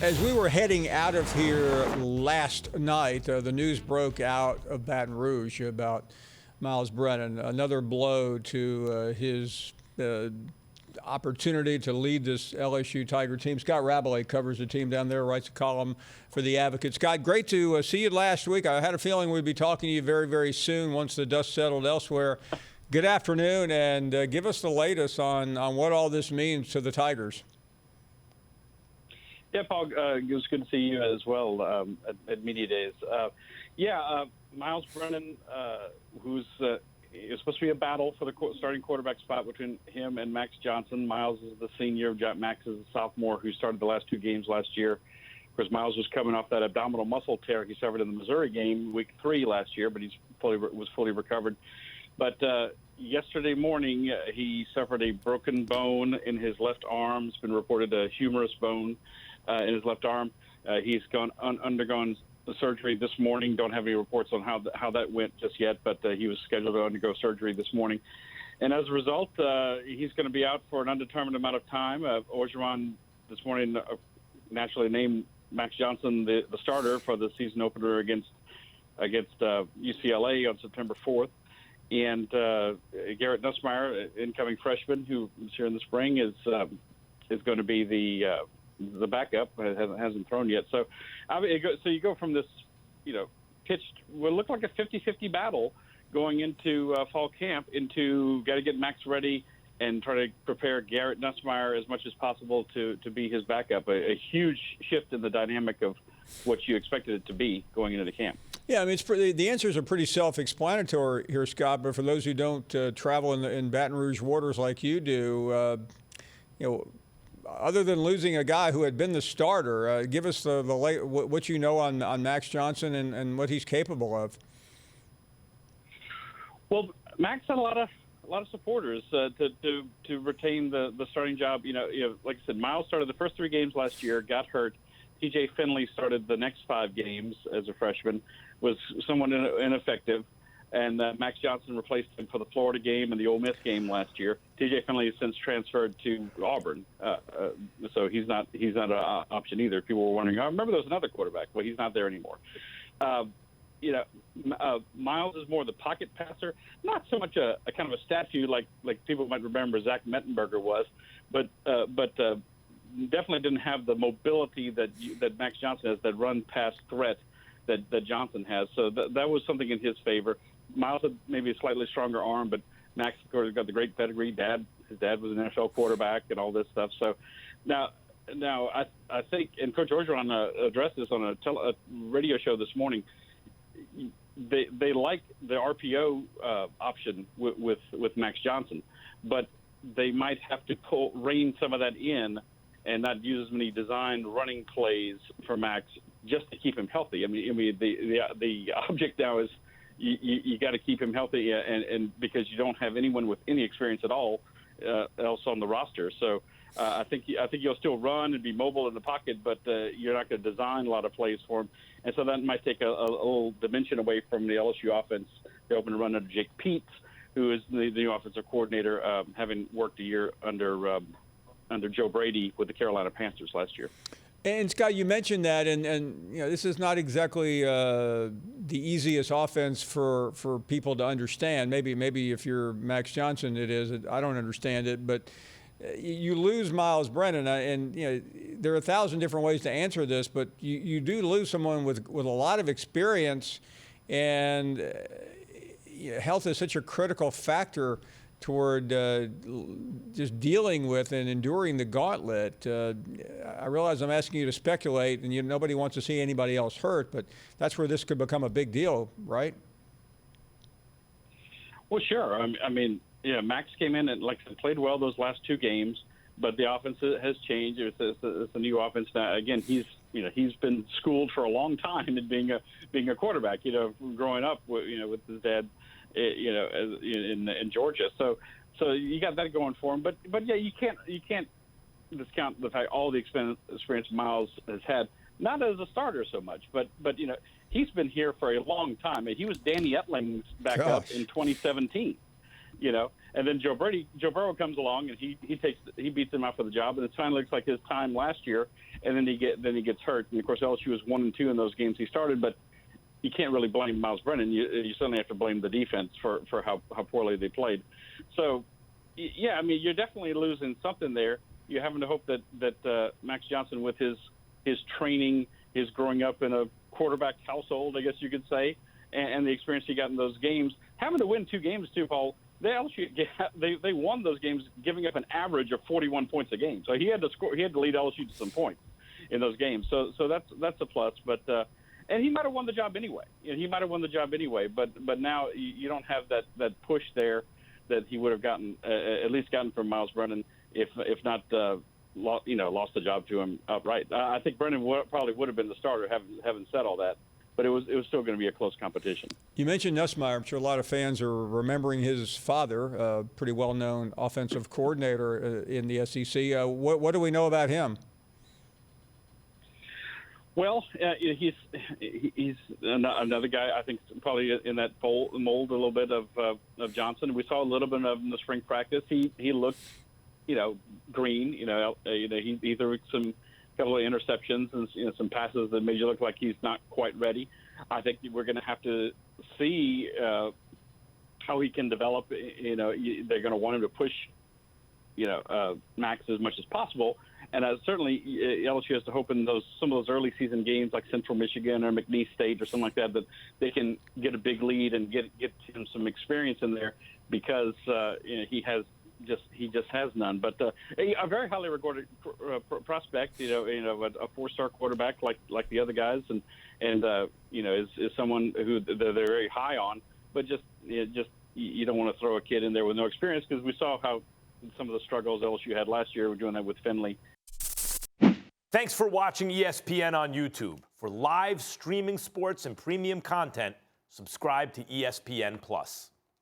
As we were heading out of here last night, the news broke out of Baton Rouge about Myles Brennan. Another blow to his opportunity to lead this LSU Tiger team. Scott Rabalais covers the team down there, writes a column for The Advocate. Scott, great to see you last week. I had a feeling we'd be talking to you very, very soon once the dust settled elsewhere. Good afternoon, and give us the latest on what all this means to the Tigers. Yeah, Paul, it was good to see you as well at Media Days. Myles Brennan, who's it's supposed to be a battle for the starting quarterback spot between him and Max Johnson. Myles is the senior. Max is the sophomore who started the last two games last year. Of course, Myles was coming off that abdominal muscle tear he suffered in the Missouri game week 3 last year, but was fully recovered. But yesterday morning, he suffered a broken bone in his left arm. It's been reported a humerus bone in his left arm. He's undergone the surgery this morning. Don't have any reports on how that went just yet, but he was scheduled to undergo surgery this morning. And as a result, he's going to be out for an undetermined amount of time. Orgeron this morning naturally named Max Johnson the starter for the season opener against UCLA on September 4th. And Garrett Nussmeier, incoming freshman who is here in the spring, is going to be the backup. Hasn't thrown yet. So you go from this, pitched will look like a 50-50 battle going into fall camp into got to get Max ready and try to prepare Garrett Nussmeier as much as possible to be his backup. A huge shift in the dynamic of what you expected it to be going into the camp. Yeah, I mean, the answers are pretty self-explanatory here, Scott. But for those who don't travel in Baton Rouge waters like you do, other than losing a guy who had been the starter, give us what you know on Max Johnson and what he's capable of. Well, Max had a lot of supporters to retain the starting job. Like I said, Myles started the first 3 games last year, got hurt. TJ Finley started the next 5 games as a freshman, was somewhat ineffective, and Max Johnson replaced him for the Florida game and the Ole Miss game last year. TJ Finley has since transferred to Auburn, so he's not an option either. People were wondering, I remember there was another quarterback. Well, he's not there anymore. Myles is more the pocket passer, not so much a kind of a statue like people might remember Zach Mettenberger was, but definitely didn't have the mobility that Max Johnson has, that run pass threat that Johnson has. So that was something in his favor. Myles had maybe a slightly stronger arm, but Max, of course, got the great pedigree. His dad was an NFL quarterback and all this stuff. So now I think, and Coach Orgeron addressed this on a radio show this morning. They like the RPO option with Max Johnson, but they might have to rein some of that in and not use as many designed running plays for Max just to keep him healthy. I mean, the object now is you got to keep him healthy, and because you don't have anyone with any experience at all else on the roster. So I think you'll still run and be mobile in the pocket, but you're not going to design a lot of plays for him. And so that might take a little dimension away from the LSU offense. They open a run under Jake Peetz, who is the new offensive coordinator, having worked a year under Joe Brady with the Carolina Panthers last year. And Scott, you mentioned that, and this is not exactly the easiest offense for people to understand. Maybe if you're Max Johnson, it is. I don't understand it, but you lose Myles Brennan, and there are 1,000 different ways to answer this, but you do lose someone with a lot of experience, and health is such a critical factor toward just dealing with and enduring the gauntlet. I realize I'm asking you to speculate, and nobody wants to see anybody else hurt, but that's where this could become a big deal, right? Well, sure. I mean, Max came in and, like I said, played well those last 2 games, but the offense has changed. It's a new offense now. Again, he's been schooled for a long time in being a quarterback. Growing up with his dad. In Georgia, so you got that going for him. But yeah, you can't discount the fact all the experience Myles has had, not as a starter so much, but he's been here for a long time. He was Danny Etling's backup in 2017. And then Joe Burrow comes along and he beats him out for the job, and it finally looks like his time last year, and then he gets hurt. And of course LSU was 1-2 in those games he started, but you can't really blame Myles Brennan. You certainly have to blame the defense for how poorly they played. So, yeah, I mean, you're definitely losing something there. You're having to hope that Max Johnson, with his training, his growing up in a quarterback household, I guess you could say, and the experience he got in those games, having to win 2 games too, Paul. They won those games, giving up an average of 41 points a game. So he had to score. He had to lead LSU to some points in those games. So that's a plus. But and he might have won the job anyway. He might have won the job anyway. But now you don't have that push there that he would have gotten at least gotten from Myles Brennan, if not lost the job to him outright. I think Brennan probably would have been the starter, having said all that. But it was still going to be a close competition. You mentioned Nussmeier. I'm sure a lot of fans are remembering his father, a pretty well-known offensive coordinator in the SEC. What do we know about him? Well, he's another guy, I think, probably in that mold a little bit of Johnson. We saw a little bit of him in the spring practice. He looked, green. He threw some couple of interceptions and some passes that made you look like he's not quite ready. I think we're going to have to see how he can develop. They're going to want him to push, Max as much as possible. And certainly LSU has to hope in some of those early season games like Central Michigan or McNeese State or something like that they can get a big lead and get him some experience in there, because he just has none. But a very highly regarded prospect, a 4-star quarterback like the other guys, and is someone who they're very high on. But you don't want to throw a kid in there with no experience, because we saw how some of the struggles LSU had last year. We're doing that with Finley. Thanks for watching ESPN on YouTube. For live streaming sports and premium content, subscribe to ESPN+.